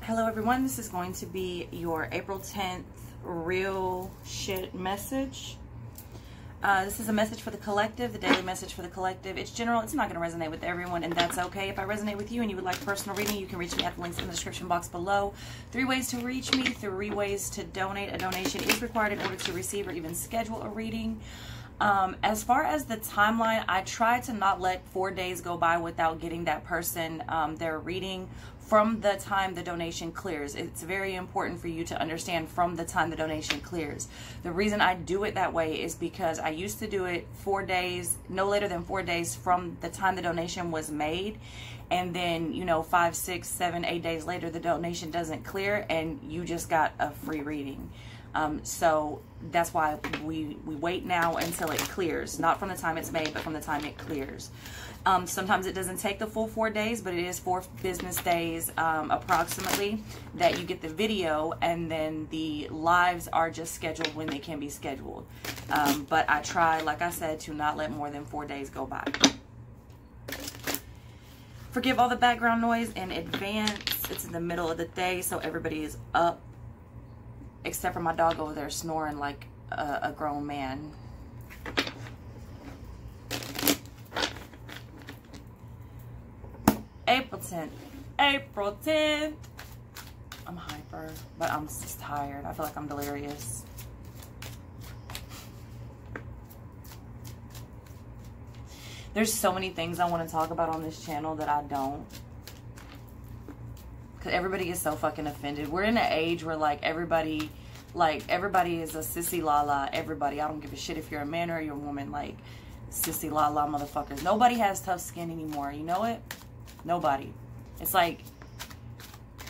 Hello everyone, this is going to be your April 10th real shit message. This is a message for the collective, the daily message for the collective. It's general, it's not going to resonate with everyone, and that's okay. If I resonate with you and you would like a personal reading, you can reach me at the links in the description box below. 3 ways to reach me, 3 ways to donate. A donation is required in order to receive or even schedule a reading. As far as the timeline, I try to not let 4 days go by without getting that person their reading from the time the donation clears. It's very important for you to understand from the time the donation clears. The reason I do it that way is because I used to do it 4 days, no later than 4 days from the time the donation was made. And then, you know, 5, 6, 7, 8 days later, the donation doesn't clear and you just got a free reading. So that's why we wait now until it clears, not from the time it's made, but from the time it clears. Sometimes it doesn't take the full 4 days, but it is 4 business days approximately that you get the video, and then the lives are just scheduled when they can be scheduled. But I try, like I said, to not let more than 4 days go by. Forgive all the background noise in advance. It's in the middle of the day, so everybody is up. Except for my dog over there snoring like a grown man. April 10th. April 10th. I'm hyper, but I'm just tired. I feel like I'm delirious. There's so many things I want to talk about on this channel that I don't. Everybody gets so fucking offended. We're in an age where everybody is a sissy la. Everybody. I don't give a shit if you're a man or you're a woman. Like, sissy la motherfuckers. Nobody has tough skin anymore. You know it? Nobody. It's like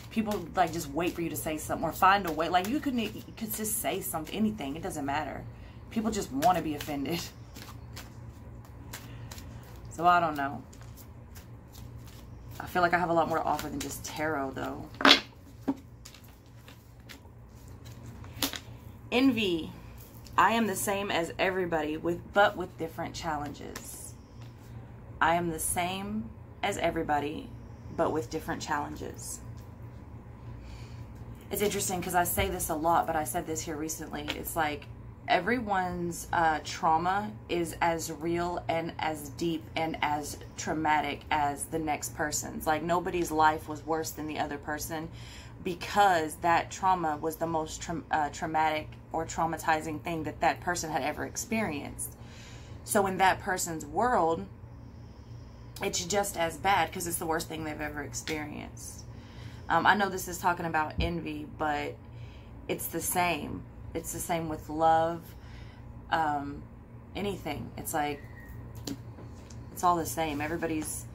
people just wait for you to say something or find a way. Like, you could just say something, anything. It doesn't matter. People just want to be offended. So I don't know. I feel like I have a lot more to offer than just tarot, though. Envy. I am the same as everybody, but with different challenges. I am the same as everybody, but with different challenges. It's interesting because I say this a lot, but I said this here recently. It's like everyone's trauma is as real and as deep and as traumatic as the next person's. Like, nobody's life was worse than the other person because that trauma was the most traumatic or traumatizing thing that person had ever experienced. So in that person's world, it's just as bad because it's the worst thing they've ever experienced. I know this is talking about envy, but it's the same. It's the same with love, anything. It's like, it's all the same. Everybody's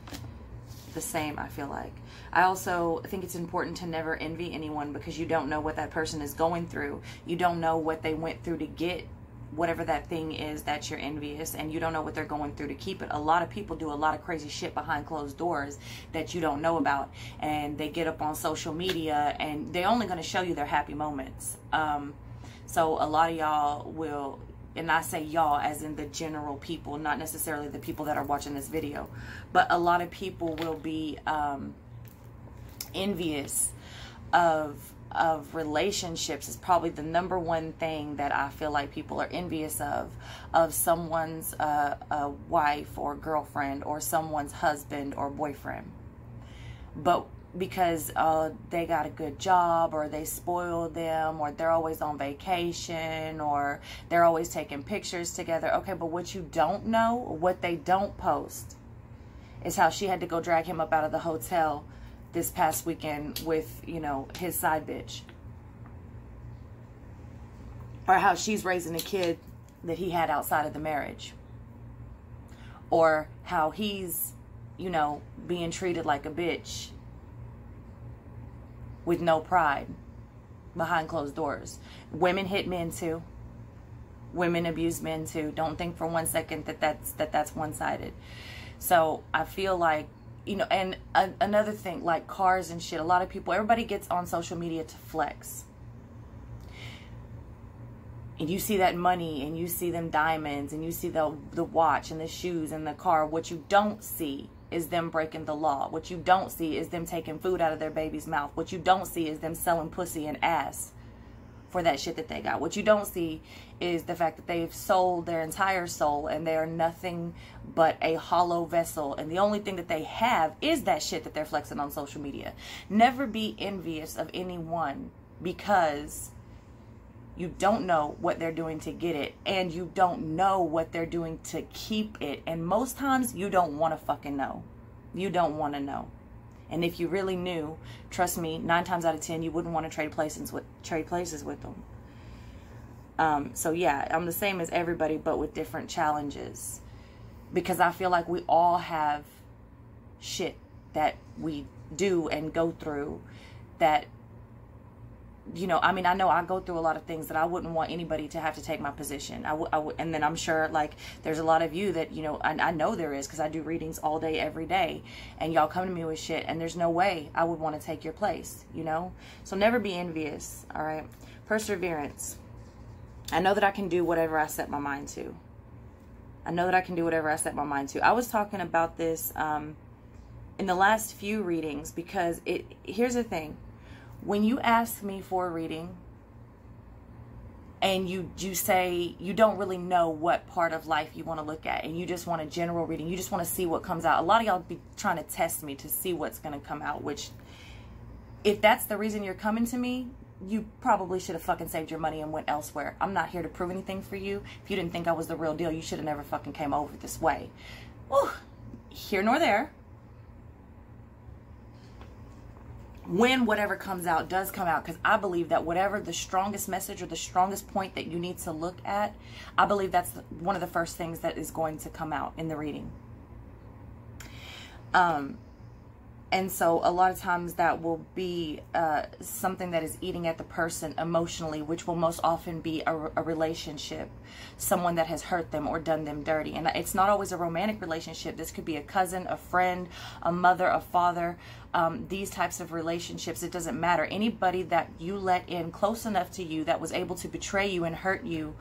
the same, I feel like. I also think it's important to never envy anyone because you don't know what that person is going through. You don't know what they went through to get whatever that thing is that you're envious, and you don't know what they're going through to keep it. A lot of people do a lot of crazy shit behind closed doors that you don't know about, and they get up on social media and they're only going to show you their happy moments. So a lot of y'all will, and I say y'all as in the general people, not necessarily the people that are watching this video, but a lot of people will be envious of relationships. Is probably the #1 thing that I feel like people are envious of someone's wife or girlfriend or someone's husband or boyfriend. But because they got a good job, or they spoiled them, or they're always on vacation, or they're always taking pictures together. Okay, but what you don't know, what they don't post, is how she had to go drag him up out of the hotel this past weekend with, you know, his side bitch. Or how she's raising a kid that he had outside of the marriage. Or how he's, you know, being treated like a bitch with no pride behind closed doors. Women hit men too. Women abuse men too. Don't think for 1 second that that's one-sided. So I feel like, you know, and another thing, like cars and shit, a lot of people, everybody gets on social media to flex. And you see that money, and you see them diamonds, and you see the watch and the shoes and the car. What you don't see is them breaking the law. What you don't see is them taking food out of their baby's mouth. What you don't see is them selling pussy and ass for that shit that they got. What you don't see is the fact that they've sold their entire soul and they are nothing but a hollow vessel, and the only thing that they have is that shit that they're flexing on social media. Never be envious of anyone, because you don't know what they're doing to get it, and you don't know what they're doing to keep it, and most times you don't want to fucking know. You don't want to know. And if you really knew, trust me, 9 times out of 10, you wouldn't want to trade places with them. So yeah, I'm the same as everybody, but with different challenges. Because I feel like we all have shit that we do and go through that, you know, I mean, I know I go through a lot of things that I wouldn't want anybody to have to take my position. And then I'm sure, like, there's a lot of you that, you know, I know there is, because I do readings all day, every day, and y'all come to me with shit, and there's no way I would want to take your place, you know? So never be envious, all right? Perseverance. I know that I can do whatever I set my mind to. I know that I can do whatever I set my mind to. I was talking about this in the last few readings, because here's the thing. When you ask me for a reading and you say you don't really know what part of life you want to look at, and you just want a general reading, you just want to see what comes out. A lot of y'all be trying to test me to see what's going to come out, which, if that's the reason you're coming to me, you probably should have fucking saved your money and went elsewhere. I'm not here to prove anything for you. If you didn't think I was the real deal, you should have never fucking came over this way. Whew. Here nor there. When whatever comes out does come out, because I believe that whatever the strongest message or the strongest point that you need to look at, I believe that's one of the first things that is going to come out in the reading. And so a lot of times that will be something that is eating at the person emotionally, which will most often be a relationship, someone that has hurt them or done them dirty. And it's not always a romantic relationship. This could be a cousin, a friend, a mother, a father. These types of relationships, it doesn't matter. Anybody that you let in close enough to you that was able to betray you and hurt you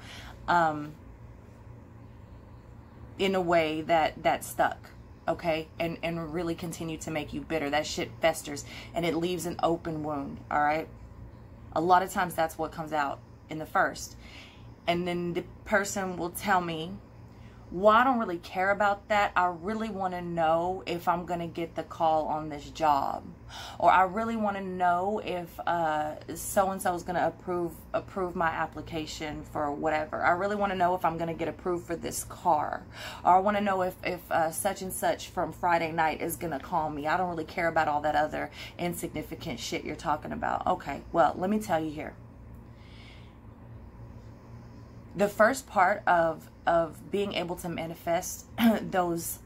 in a way that stuck. Okay, and really continue to make you bitter. That shit festers and it leaves an open wound, all right? A lot of times that's what comes out in the first. And then the person will tell me, well, I don't really care about that. I really want to know if I'm going to get the call on this job. Or I really want to know if so-and-so is going to approve my application for whatever. I really want to know if I'm going to get approved for this car. Or I want to know if such and such from Friday night is going to call me. I don't really care about all that other insignificant shit you're talking about. Okay, well, let me tell you here. The first part of being able to manifest those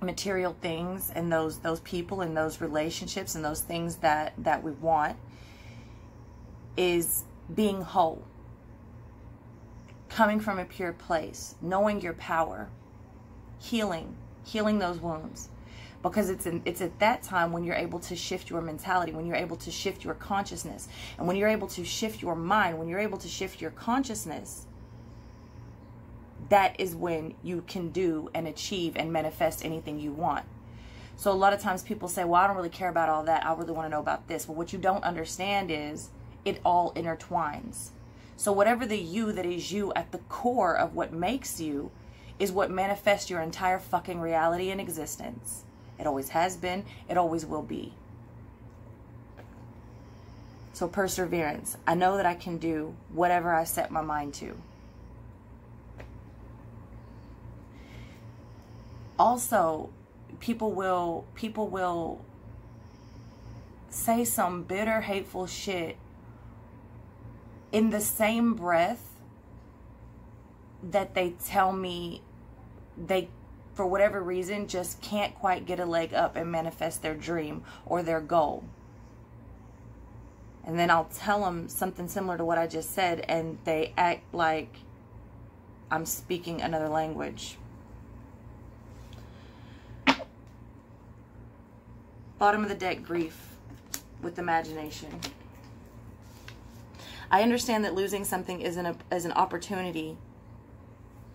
material things and those people and those relationships and those things that we want is being whole, coming from a pure place, knowing your power, healing those wounds. Because it's at that time when you're able to shift your mentality, when you're able to shift your consciousness, and when you're able to shift your mind, when you're able to shift your consciousness, that is when you can do and achieve and manifest anything you want. So a lot of times people say, well, I don't really care about all that. I really want to know about this. Well, what you don't understand is it all intertwines. So whatever the you that is you at the core of what makes you is what manifests your entire fucking reality and existence. It always has been. It always will be. So perseverance. I know that I can do whatever I set my mind to. Also, people will say some bitter, hateful shit in the same breath that they tell me they, for whatever reason, just can't quite get a leg up and manifest their dream or their goal. And then I'll tell them something similar to what I just said, and they act like I'm speaking another language. Bottom of the deck, grief with imagination. I understand that losing something is an opportunity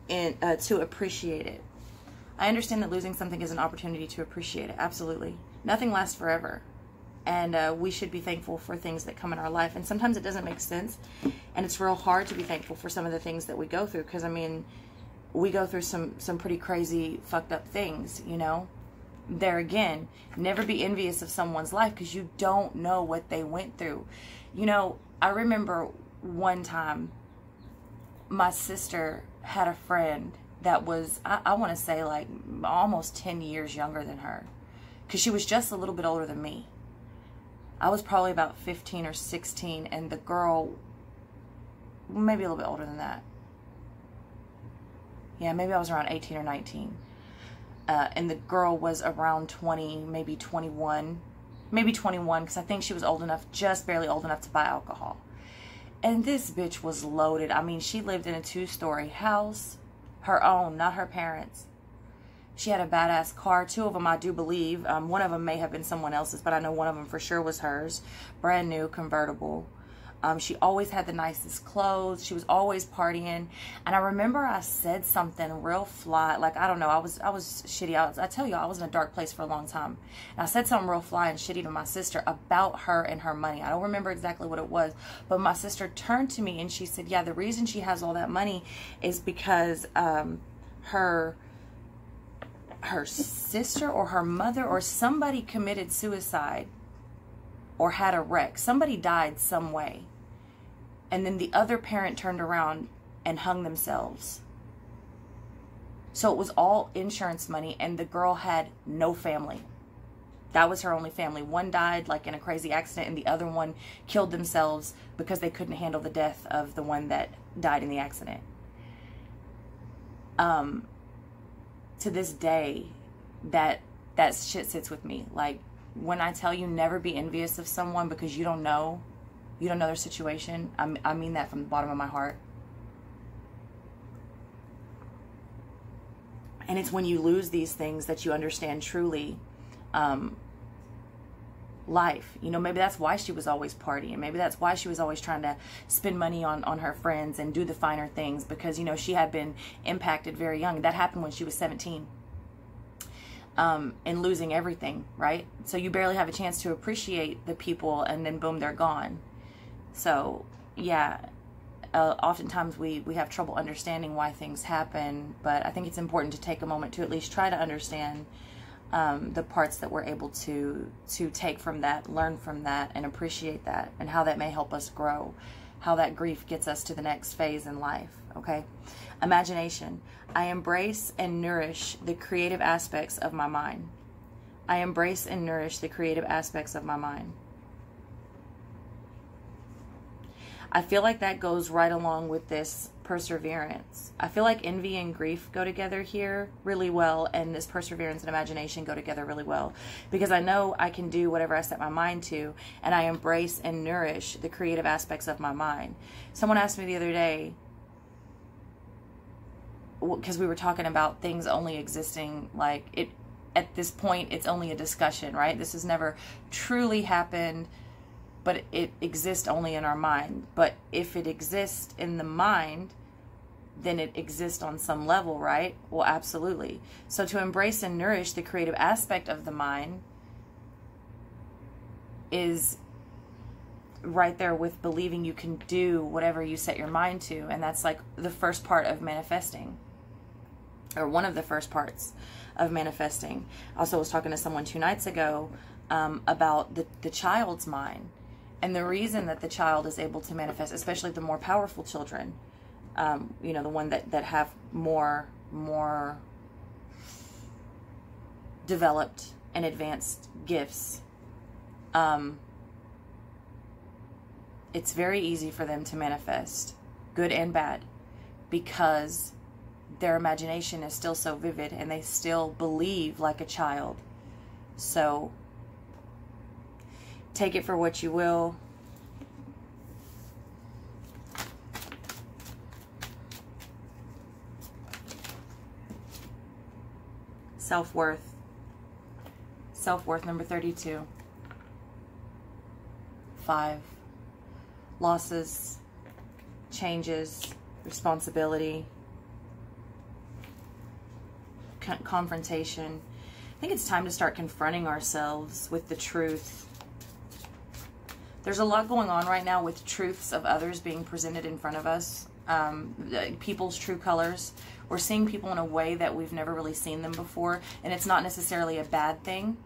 to appreciate it. I understand that losing something is an opportunity to appreciate it. Absolutely. Nothing lasts forever. And we should be thankful for things that come in our life. And sometimes it doesn't make sense. And it's real hard to be thankful for some of the things that we go through. Because, I mean, we go through some pretty crazy, fucked up things, you know. There again, never be envious of someone's life because you don't know what they went through. You know, I remember one time my sister had a friend that was, I want to say like almost 10 years younger than her, because she was just a little bit older than me. I was probably about 15 or 16, and the girl, maybe a little bit older than that. Yeah, maybe I was around 18 or 19. And the girl was around 20, maybe 21. Maybe 21, because I think she was old enough, just barely old enough to buy alcohol. And this bitch was loaded. I mean, she lived in a 2-story house. Her own, not her parents'. She had a badass car. 2 of them, I do believe. One of them may have been someone else's, but I know one of them for sure was hers. Brand new, convertible. She always had the nicest clothes. She was always partying. And I remember I said something real fly. Like, I don't know. I was shitty. I tell you, I was in a dark place for a long time. And I said something real fly and shitty to my sister about her and her money. I don't remember exactly what it was. But my sister turned to me and she said, yeah, the reason she has all that money is because her sister or her mother or somebody committed suicide or had a wreck. Somebody died some way. And then the other parent turned around and hung themselves. So it was all insurance money, and the girl had no family. That was her only family. One died like in a crazy accident, and the other one killed themselves because they couldn't handle the death of the one that died in the accident. To this day, that shit sits with me. Like, when I tell you never be envious of someone because you don't know their situation, I mean that from the bottom of my heart. And it's when you lose these things that you understand truly life. You know, maybe that's why she was always partying. Maybe that's why she was always trying to spend money on her friends and do the finer things, because, you know, she had been impacted very young. That happened when she was 17. And losing everything, right? So you barely have a chance to appreciate the people, and then boom, they're gone. So, yeah, oftentimes we have trouble understanding why things happen, but I think it's important to take a moment to at least try to understand the parts that we're able to take from that, learn from that, and appreciate that, and how that may help us grow, how that grief gets us to the next phase in life, okay? Imagination. I embrace and nourish the creative aspects of my mind. I embrace and nourish the creative aspects of my mind. I feel like that goes right along with this perseverance. I feel like envy and grief go together here really well, and this perseverance and imagination go together really well, because I know I can do whatever I set my mind to, and I embrace and nourish the creative aspects of my mind. Someone asked me the other day, because we were talking about things only existing, like, it at this point it's only a discussion, right? This has never truly happened, but it exists only in our mind. But if it exists in the mind, then it exists on some level, right? Well, absolutely. So to embrace and nourish the creative aspect of the mind is right there with believing you can do whatever you set your mind to. And that's like the first part of manifesting, or one of the first parts of manifesting. I also was talking to someone 2 nights ago about the child's mind. And the reason that the child is able to manifest, especially the more powerful children, you know, the one that have more developed and advanced gifts, it's very easy for them to manifest, good and bad, because their imagination is still so vivid and they still believe like a child. So take it for what you will. Self-worth. Self-worth, number 32. 5. Losses, changes, responsibility, confrontation. I think it's time to start confronting ourselves with the truth. There's a lot going on right now with truths of others being presented in front of us. People's true colors. We're seeing people in a way that we've never really seen them before, and it's not necessarily a bad thing.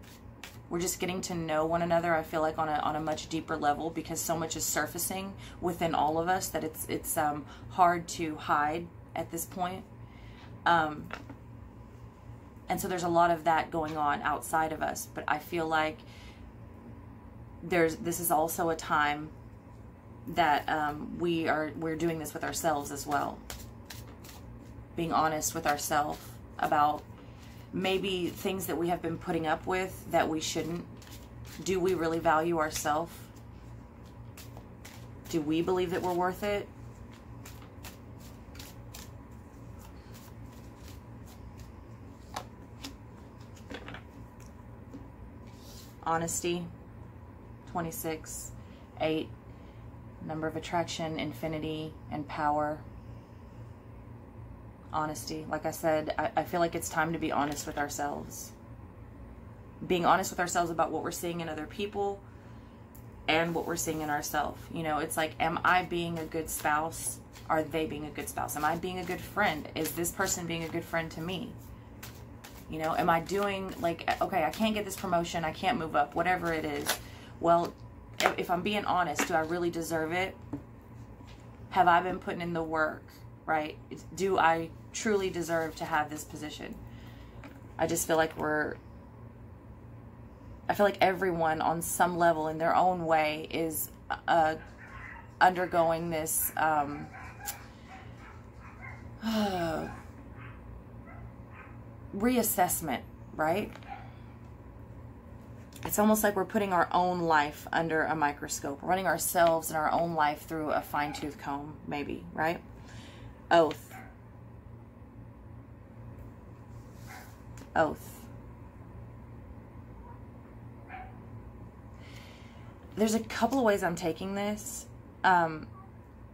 We're just getting to know one another, I feel like, on a much deeper level, because so much is surfacing within all of us that it's hard to hide at this point. And so there's a lot of that going on outside of us, but I feel like this is also a time that we're doing this with ourselves as well. Being honest with ourselves about maybe things that we have been putting up with that we shouldn't. Do we really value ourselves? Do we believe that we're worth it? Honesty, 26, 8, number of attraction, infinity, and power. Honesty. Like I said, I feel like it's time to be honest with ourselves. Being honest with ourselves about what we're seeing in other people and what we're seeing in ourselves. You know, it's like, am I being a good spouse? Are they being a good spouse? Am I being a good friend? Is this person being a good friend to me? You know, am I doing, like, okay, I can't get this promotion, I can't move up, whatever it is. Well, if I'm being honest, do I really deserve it? Have I been putting in the work, right? Do I truly deserve to have this position? I just feel like I feel like everyone on some level in their own way is undergoing this reassessment, right? It's almost like we're putting our own life under a microscope, running ourselves and our own life through a fine-tooth comb, maybe, right? Oath. Oath. There's a couple of ways I'm taking this,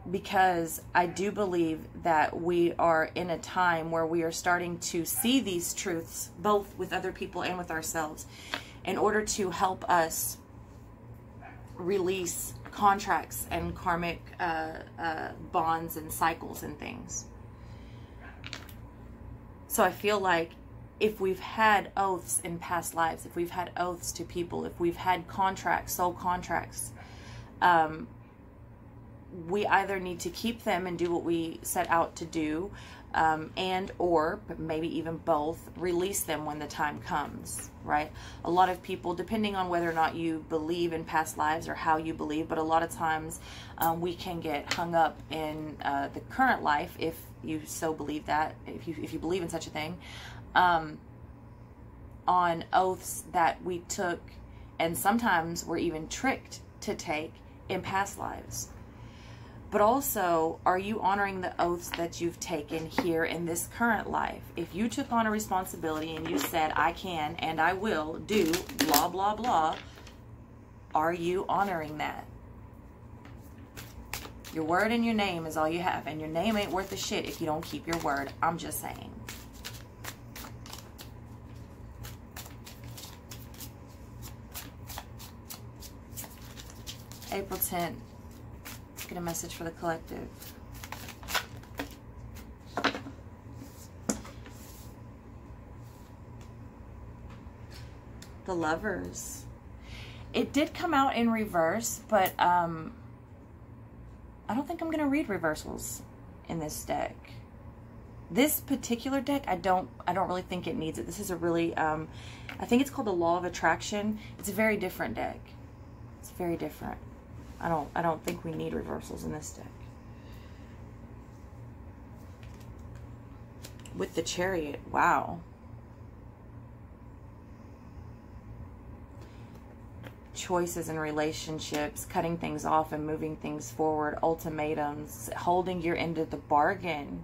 because I do believe that we are in a time where we are starting to see these truths, both with other people and with ourselves, in order to help us release contracts and karmic bonds and cycles and things. So I feel like if we've had oaths in past lives, if we've had oaths to people, if we've had contracts, soul contracts, we either need to keep them and do what we set out to do, and or maybe even both, release them when the time comes, right? A lot of people, depending on whether or not you believe in past lives or how you believe, but a lot of times we can get hung up in the current life, if you so believe that, if you believe in such a thing, on oaths that we took, and sometimes we're even tricked to take in past lives. But also, are you honoring the oaths that you've taken here in this current life? If you took on a responsibility and you said, I can and I will do blah, blah, blah, are you honoring that? Your word and your name is all you have, and your name ain't worth a shit if you don't keep your word. I'm just saying. April 10th. Get a message for the collective. The Lovers. It did come out in reverse, but I don't think I'm going to read reversals in this deck. This particular deck, I don't really think it needs it. This is a really, I think it's called the Law of Attraction. It's a very different deck. It's very different. I don't think we need reversals in this deck. With the Chariot, wow. Choices in relationships, cutting things off and moving things forward, ultimatums, holding your end of the bargain.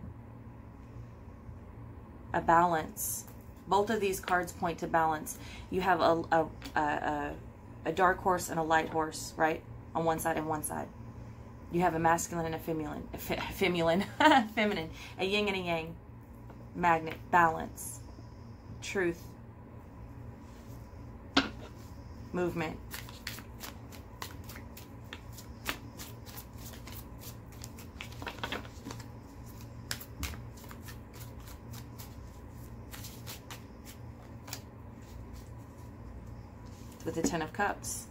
A balance. Both of these cards point to balance. You have a dark horse and a light horse, right? On one side and one side. You have a masculine and a feminine, feminine, a yin and a yang, magnet, balance. truth, movement. With the Ten of Cups,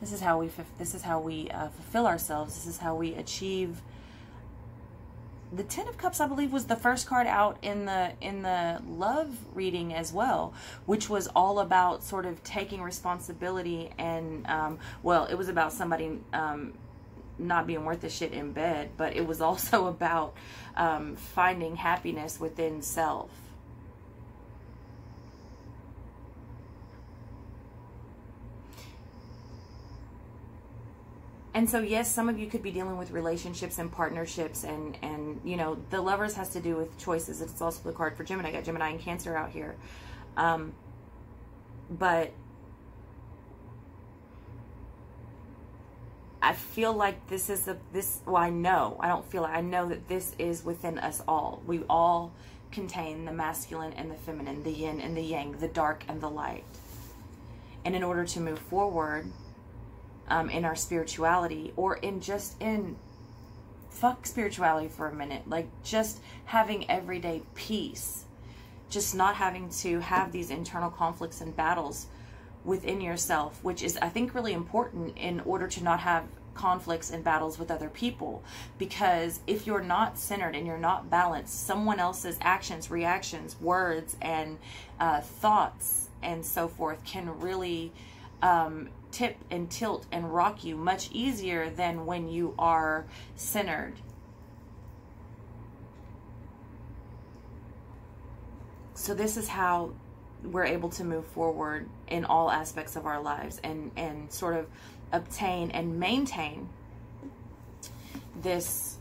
this is how we fulfill ourselves. This is how we achieve. The Ten of Cups, I believe, was the first card out in the love reading as well, which was all about sort of taking responsibility and well, it was about somebody not being worth the shit in bed, but it was also about finding happiness within self. And so, yes, some of you could be dealing with relationships and partnerships, and you know, the Lovers has to do with choices. It's also the card for Gemini. I got Gemini and Cancer out here. But I feel like this is well, I know that this is within us all. We all contain the masculine and the feminine, the yin and the yang, the dark and the light. And in order to move forward, in our spirituality, or fuck spirituality for a minute, like just having everyday peace, just not having to have these internal conflicts and battles within yourself, which is, I think, really important in order to not have conflicts and battles with other people. Because if you're not centered and you're not balanced, someone else's actions, reactions, words, and thoughts and so forth can really tip and tilt and rock you much easier than when you are centered. So this is how we're able to move forward in all aspects of our lives and sort of obtain and maintain this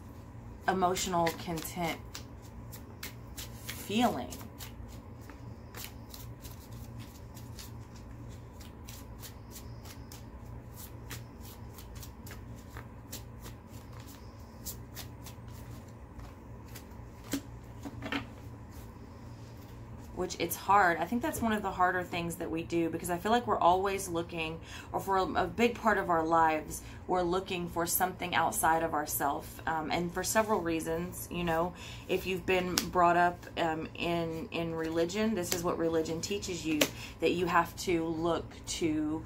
emotional content feeling. Which it's hard. I think that's one of the harder things that we do, because I feel like we're always looking, or for a big part of our lives, we're looking for something outside of ourselves. And for several reasons, you know, if you've been brought up in religion, this is what religion teaches you, that you have to look to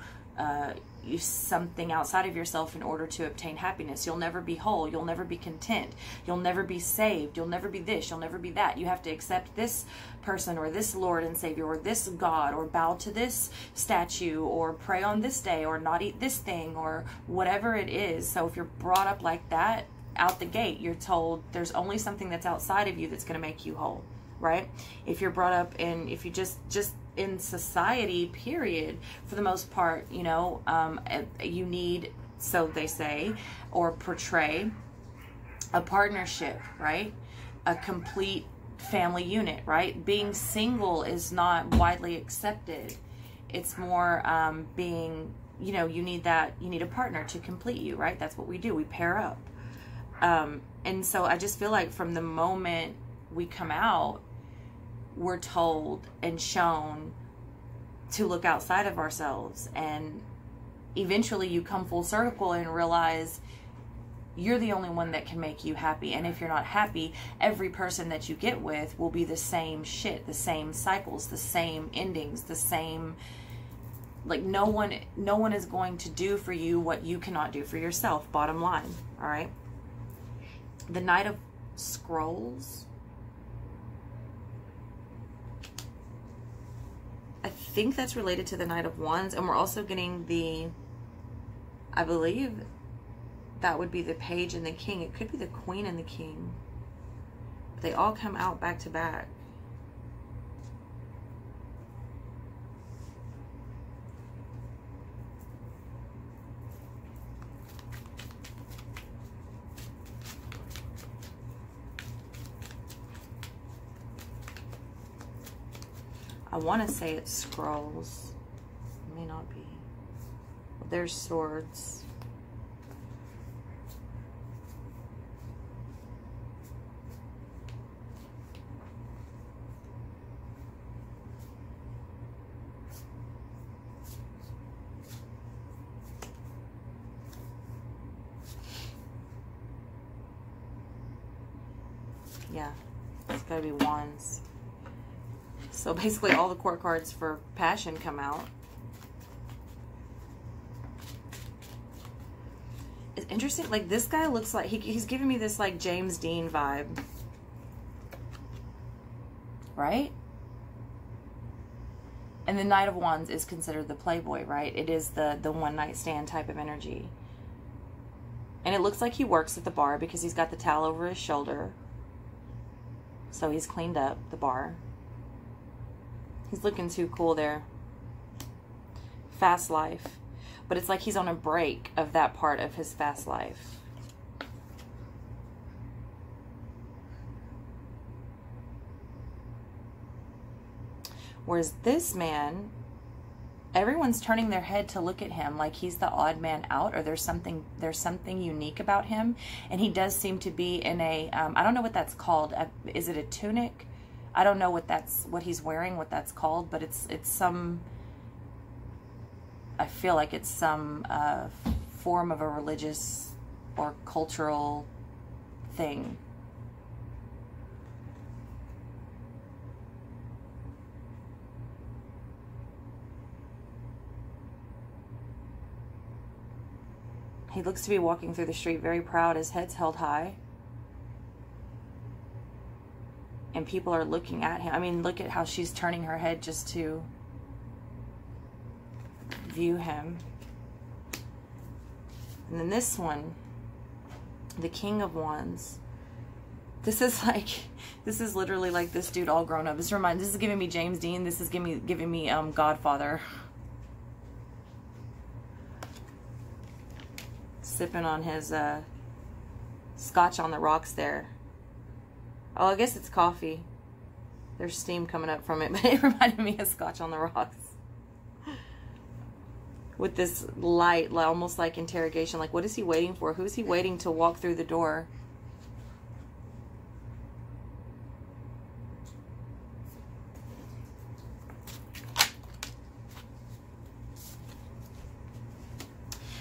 something outside of yourself in order to obtain happiness. You'll never be whole. You'll never be content. You'll never be saved. You'll never be this. You'll never be that. You have to accept this person or this Lord and Savior or this God, or bow to this statue, or pray on this day, or not eat this thing, or whatever it is. So if you're brought up like that, out the gate, you're told there's only something that's outside of you that's going to make you whole, right? If you're brought up in, if you just in society, period, for the most part, you know, you need, so they say, or portray, a partnership, right? A complete family unit, right? Being single is not widely accepted. It's more being, you know, you need a partner to complete you, right? That's what we do. We pair up. And so I just feel like from the moment we come out, we're told and shown to look outside of ourselves, and eventually you come full circle and realize you're the only one that can make you happy. And if you're not happy, every person that you get with will be the same shit, the same cycles, the same endings, the same, like, no one is going to do for you what you cannot do for yourself, bottom line. All right, the Knight of Scrolls, I think that's related to the Knight of Wands. And we're also getting the, I believe that would be the Page and the King. It could be the Queen and the King. But they all come out back to back. I want to say it's Scrolls. It may not be. There's Swords. Yeah, it's got to be Wands. So basically all the court cards for passion come out. It's interesting. Like, this guy looks like, he's giving me this, like, James Dean vibe. Right? And the Knight of Wands is considered the playboy, right? It is the one night stand type of energy. And it looks like he works at the bar because he's got the towel over his shoulder. So he's cleaned up the bar. He's looking too cool there. Fast life. But it's like he's on a break of that part of his fast life. Whereas this man, everyone's turning their head to look at him like he's the odd man out, or there's something unique about him. And he does seem to be in a, I don't know what that's called. Is it a tunic? I don't know what he's wearing, what that's called, but it's some, I feel like it's some form of a religious or cultural thing. He looks to be walking through the street very proud, his head's held high. And people are looking at him. I mean, look at how she's turning her head just to view him. And then this one, the King of Wands. This is literally like this dude all grown up. This is giving me James Dean. This is giving me Godfather. Sipping on his scotch on the rocks there. Oh, I guess it's coffee. There's steam coming up from it, but it reminded me of Scotch on the Rocks. With this light, almost like interrogation. Like, what is he waiting for? Who's he waiting to walk through the door?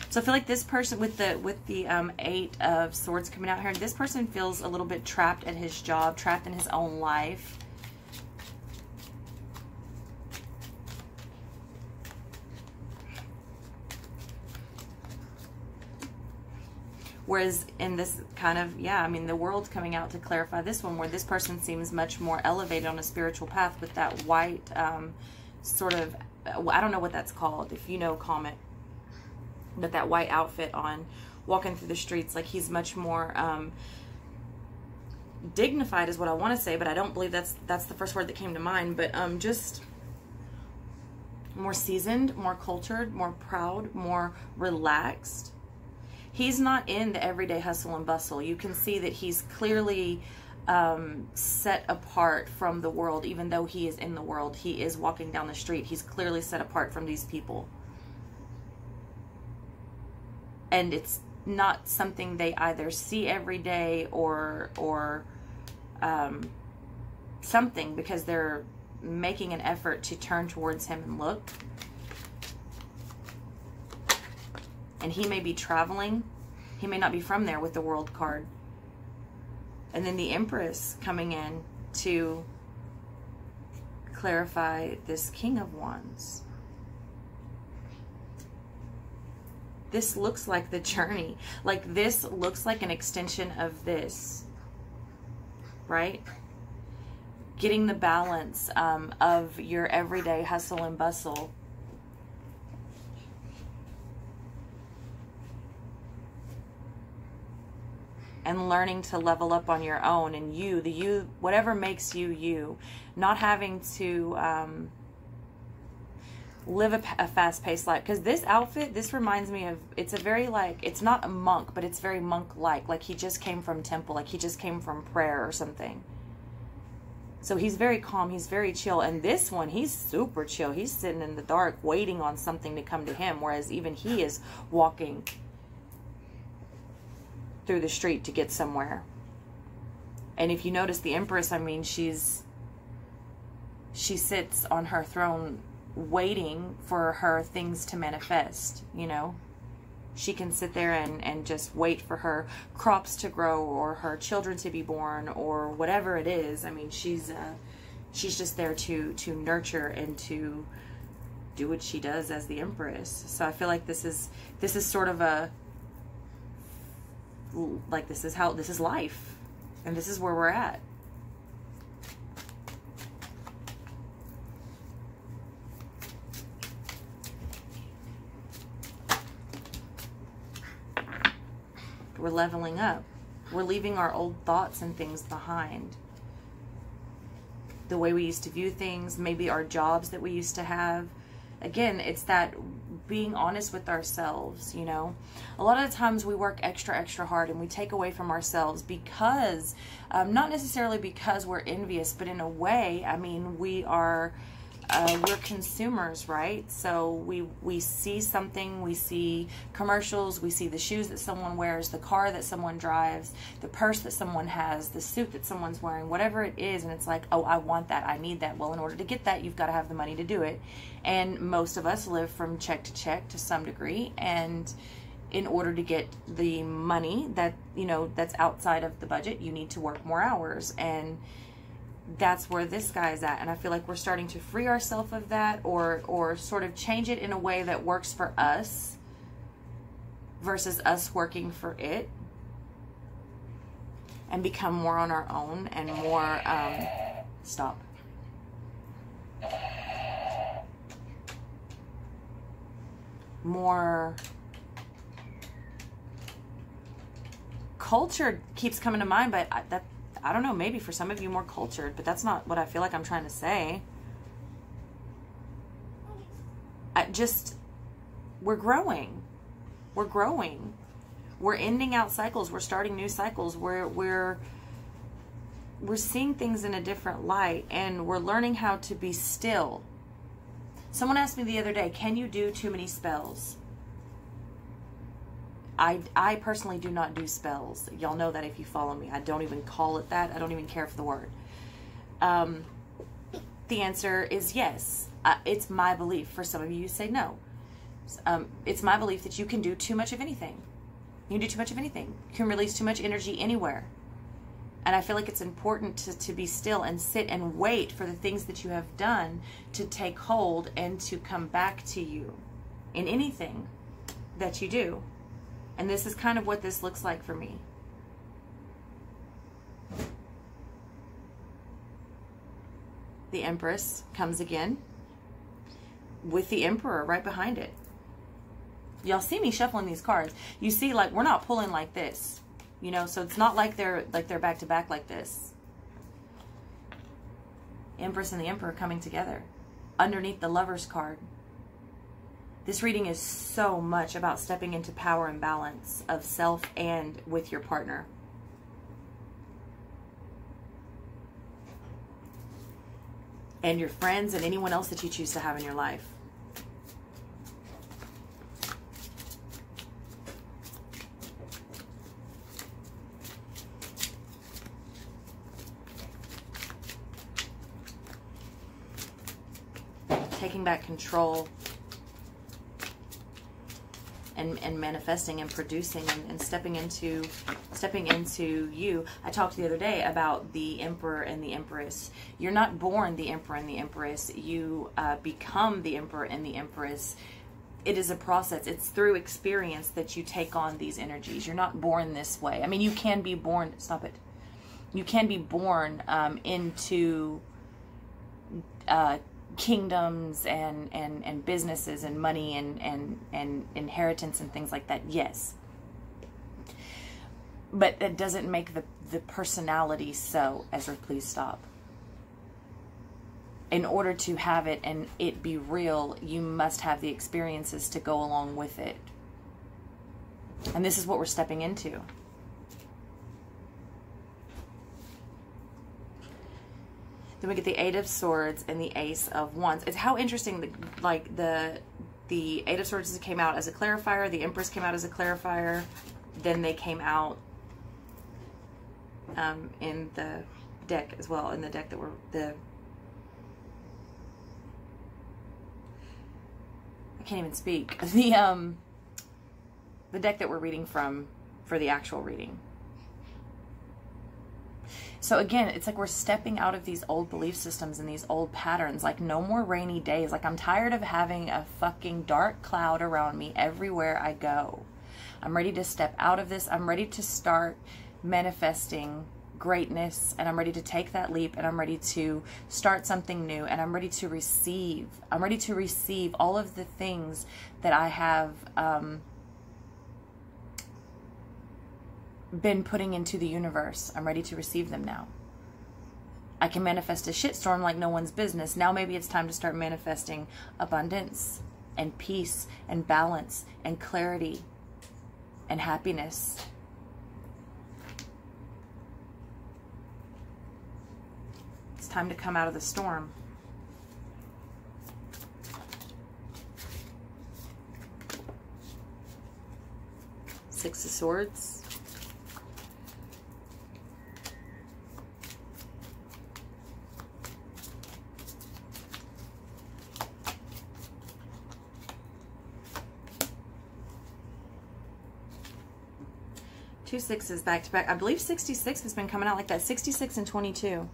So I feel like this person with the 8 of Swords coming out here, this person feels a little bit trapped at his job, trapped in his own life. Whereas in this kind of, yeah, I mean, the World's coming out to clarify this one, where this person seems much more elevated on a spiritual path with that white sort of, I don't know what that's called. If you know, comment. But that white outfit on, walking through the streets, like he's much more dignified is what I want to say, but I don't believe that's the first word that came to mind. But just more seasoned, more cultured, more proud, more relaxed. He's not in the everyday hustle and bustle. You can see that he's clearly set apart from the world. Even though he is in the world, he is walking down the street. He's clearly set apart from these people. And it's not something they either see every day or something, because they're making an effort to turn towards him and look. And he may be traveling. He may not be from there with the World card. And then the Empress coming in to clarify this King of Wands. This looks like the journey. Like, this looks like an extension of this, right? Getting the balance of your everyday hustle and bustle. And learning to level up on your own, and you, whatever makes you, you. Not having to live a fast-paced life. Because this outfit, this reminds me of, it's a very, like, it's not a monk, but it's very monk-like. Like he just came from temple, like he just came from prayer or something. So he's very calm, he's very chill. And this one, he's super chill. He's sitting in the dark waiting on something to come to him, whereas even he is walking through the street to get somewhere. And if you notice the Empress, I mean, she sits on her throne waiting for her things to manifest, you know. She can sit there and just wait for her crops to grow or her children to be born or whatever it is. I mean, she's just there to nurture and to do what she does as the Empress. So I feel like this is sort of a, like, this is life, and this is where we're at. We're leveling up. We're leaving our old thoughts and things behind. The way we used to view things, maybe our jobs that we used to have. Again, it's that being honest with ourselves, you know. A lot of the times we work extra hard and we take away from ourselves because, not necessarily because we're envious, but in a way, I mean, we're consumers, right? So we see something, we see commercials, we see the shoes that someone wears, the car that someone drives, the purse that someone has, the suit that someone's wearing, whatever it is, and it's like, oh, I want that, I need that. Well, in order to get that, you've got to have the money to do it. And most of us live from check to check to some degree, and in order to get the money that, you know, that's outside of the budget, you need to work more hours. And that's where this guy's at, and I feel like we're starting to free ourselves of that, or sort of change it in a way that works for us versus us working for it, and become more on our own and more stop. More culture keeps coming to mind, but I don't know, maybe for some of you more cultured, but that's not what I feel like I'm trying to say. We're growing. We're growing. We're ending out cycles. We're starting new cycles. We're seeing things in a different light, and we're learning how to be still. Someone asked me the other day, can you do too many spells? I personally do not do spells. Y'all know that if you follow me. I don't even call it that. I don't even care for the word. The answer is yes. It's my belief. For some of you, say no. It's my belief that you can do too much of anything. You can do too much of anything. You can release too much energy anywhere. And I feel like it's important to be still and sit and wait for the things that you have done to take hold and to come back to you in anything that you do. And this is kind of what this looks like for me. The Empress comes again with the Emperor right behind it. Y'all see me shuffling these cards. You see, like, we're not pulling like this, you know, so it's not like they're back to back like this. Empress and the Emperor coming together underneath the Lover's card. This reading is so much about stepping into power and balance of self and with your partner. And your friends and anyone else that you choose to have in your life. Taking back control. And manifesting and producing and stepping into you. I talked the other day about the Emperor and the Empress. You're not born the Emperor and the Empress. You become the Emperor and the Empress. It is a process. It's through experience that you take on these energies. You're not born this way. I mean, you can be born. Stop it. You can be born into kingdoms and businesses and money and inheritance and things like that. Yes, but that doesn't make the personality so. Ezra, please stop. In order to have it and it be real, you must have the experiences to go along with it, and this is what we're stepping into. Then we get the Eight of Swords and the Ace of Wands. It's how interesting, like the Eight of Swords came out as a clarifier, the Empress came out as a clarifier, then they came out in the deck as well, in the deck that were I can't even speak. the deck that we're reading from for the actual reading. So again, it's like we're stepping out of these old belief systems and these old patterns. Like, no more rainy days. Like, I'm tired of having a fucking dark cloud around me everywhere I go. I'm ready to step out of this. I'm ready to start manifesting greatness, and I'm ready to take that leap, and I'm ready to start something new, and I'm ready to receive. I'm ready to receive all of the things that I have been putting into the universe. I'm ready to receive them now. I can manifest a shitstorm like no one's business. Now maybe it's time to start manifesting abundance and peace and balance and clarity and happiness. It's time to come out of the storm. Six of Swords. Two sixes back to back. I believe 66 has been coming out like that. 66 and 22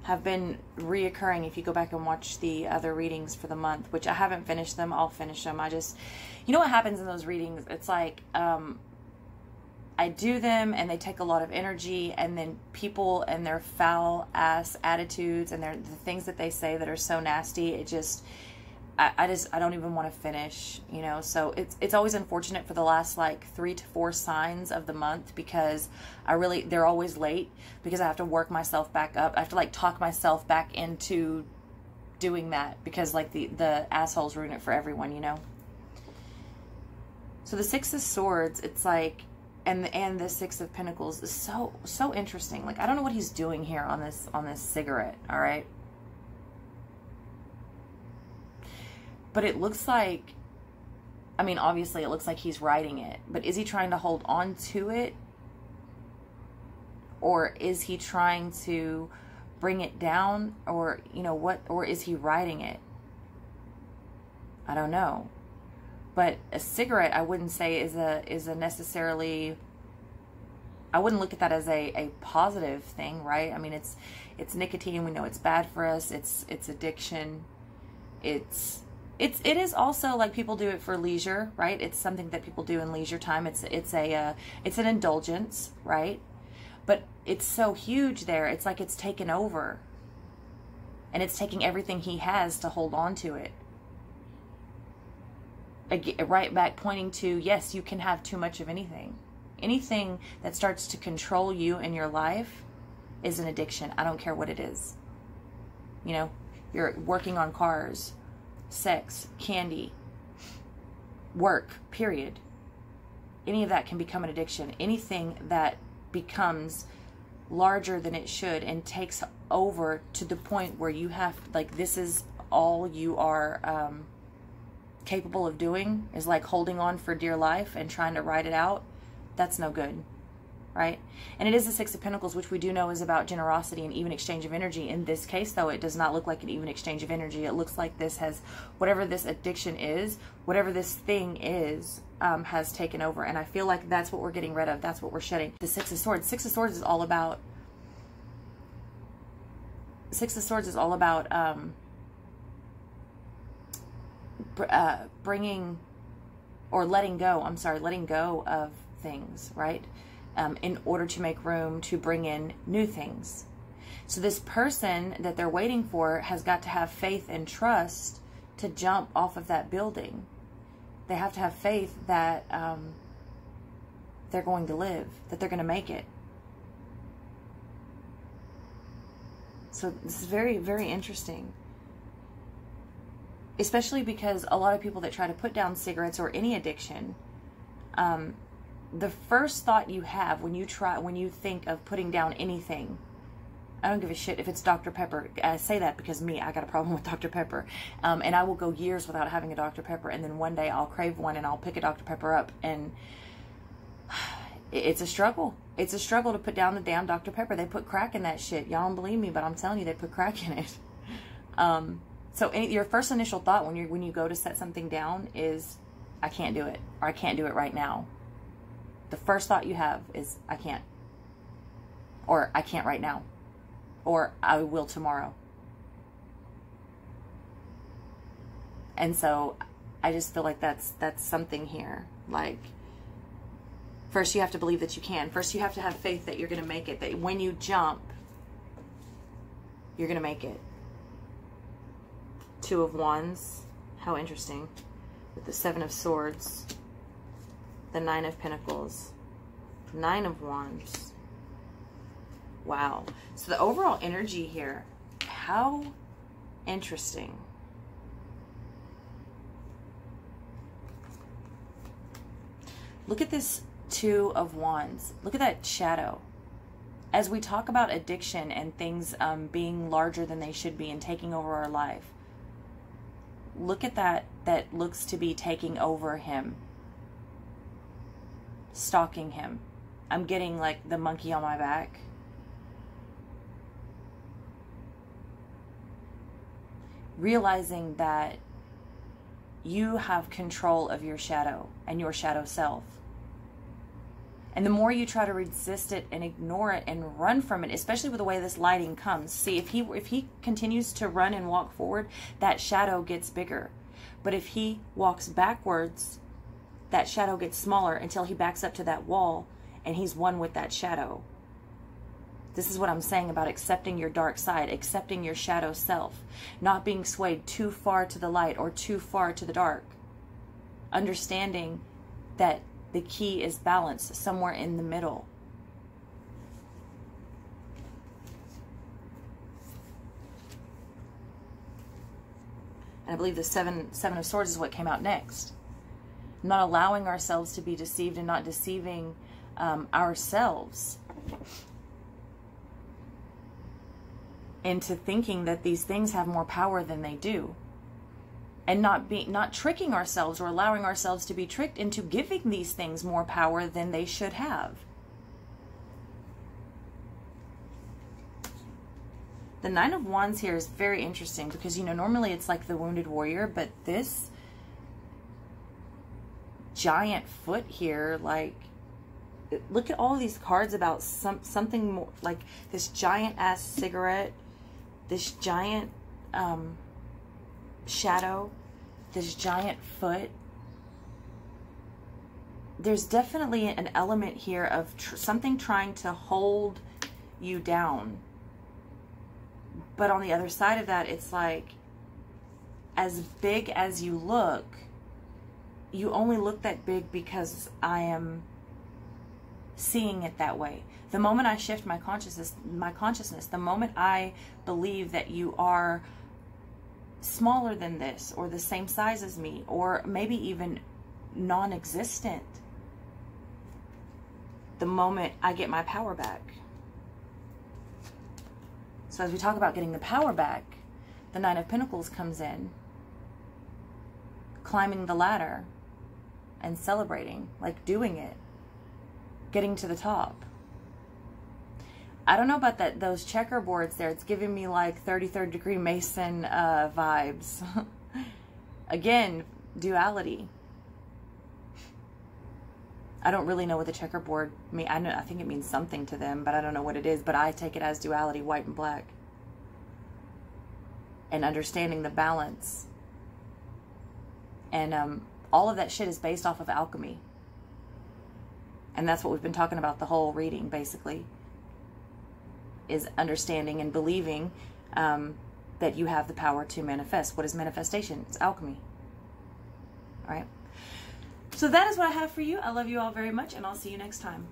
have been reoccurring if you go back and watch the other readings for the month, which I haven't finished them. I'll finish them. I just, you know what happens in those readings? It's like, I do them and they take a lot of energy, and then people and their foul ass attitudes and the things that they say that are so nasty, it just, I don't even want to finish, you know. So it's always unfortunate for the last like 3 to 4 signs of the month, because they're always late, because I have to work myself back up. I have to like talk myself back into doing that, because like the assholes ruin it for everyone, you know. So the Six of Swords, it's like, and the Six of Pentacles is so interesting. Like, I don't know what he's doing here on this cigarette, all right? But it looks like, I mean, obviously it looks like he's writing it, but is he trying to hold on to it? Or is he trying to bring it down? Or, you know, what, or is he writing it? I don't know. But a cigarette, I wouldn't say is a necessarily, I wouldn't look at that as a positive thing, right? I mean, it's nicotine. We know it's bad for us. It's addiction. It is also like, people do it for leisure, right? It's something that people do in leisure time. It's an indulgence, right? But it's so huge there. It's like it's taken over, and it's taking everything he has to hold on to it. Right back pointing to, yes, you can have too much of anything. Anything that starts to control you in your life is an addiction. I don't care what it is. You know, you're working on cars, sex, candy, work, period. Any of that can become an addiction. Anything that becomes larger than it should and takes over to the point where you have, like, this is all you are capable of doing, is like holding on for dear life and trying to ride it out. That's no good, right? And it is the Six of Pentacles, which we do know is about generosity and even exchange of energy. In this case, though, it does not look like an even exchange of energy. It looks like this has, whatever this addiction is, whatever this thing is, has taken over. And I feel like that's what we're getting rid of. That's what we're shedding. The Six of Swords. Six of Swords is all about, bringing, or letting go, letting go of things, right? In order to make room to bring in new things. So this person that they're waiting for has got to have faith and trust to jump off of that building. They have to have faith that they're going to live, that they're going to make it. So this is very, very interesting. Especially because a lot of people that try to put down cigarettes or any addiction, the first thought you have when you think of putting down anything, I don't give a shit if it's Dr. Pepper. I say that because I got a problem with Dr. Pepper. And I will go years without having a Dr. Pepper, and then one day I'll crave one and I'll pick a Dr. Pepper up, and it's a struggle. It's a struggle to put down the damn Dr. Pepper. They put crack in that shit. Y'all don't believe me, but I'm telling you, they put crack in it. So your first initial thought when you go to set something down is, I can't do it, or I can't do it right now. The first thought you have is, I can't, or I can't right now, or I will tomorrow. And so I just feel like that's something here. Like, first you have to believe that you can. First you have to have faith that you're going to make it, that when you jump, you're going to make it. Two of Wands. How interesting. With the Seven of Swords. The Nine of Pentacles. Nine of Wands. Wow. So the overall energy here, how interesting. Look at this Two of Wands. Look at that shadow. As we talk about addiction and things being larger than they should be and taking over our life, look at that looks to be taking over him, stalking him. I'm getting like the monkey on my back. Realizing that you have control of your shadow and your shadow self. And the more you try to resist it and ignore it and run from it, especially with the way this lighting comes. See, if he continues to run and walk forward, that shadow gets bigger. But if he walks backwards, that shadow gets smaller until he backs up to that wall and he's one with that shadow. This is what I'm saying about accepting your dark side, accepting your shadow self, not being swayed too far to the light or too far to the dark. Understanding that the key is balance, somewhere in the middle. And I believe the Seven of Swords is what came out next. Not allowing ourselves to be deceived and not deceiving ourselves into thinking that these things have more power than they do. And not tricking ourselves or allowing ourselves to be tricked into giving these things more power than they should have. The Nine of Wands here is very interesting because, you know, normally it's like the wounded warrior, but this giant foot here, like, look at all these cards about something more, like this giant ass cigarette, this giant shadow, this giant foot. There's definitely an element here of something trying to hold you down. But on the other side of that, it's like, as big as you look, you only look that big because I am seeing it that way. The moment I shift my consciousness, the moment I believe that you are smaller than this, or the same size as me, or maybe even non-existent, the moment I get my power back. So as we talk about getting the power back, the Nine of Pentacles comes in, climbing the ladder and celebrating, like doing it, getting to the top. I don't know about those checkerboards there. It's giving me like 33rd degree Mason vibes. Again, duality. I don't really know what the checkerboard means. I think it means something to them, but I don't know what it is. But I take it as duality, white and black. And understanding the balance. And all of that shit is based off of alchemy. And that's what we've been talking about the whole reading, basically. Is understanding and believing that you have the power to manifest. What is manifestation? It's alchemy. All right. So that is what I have for you. I love you all very much, and I'll see you next time.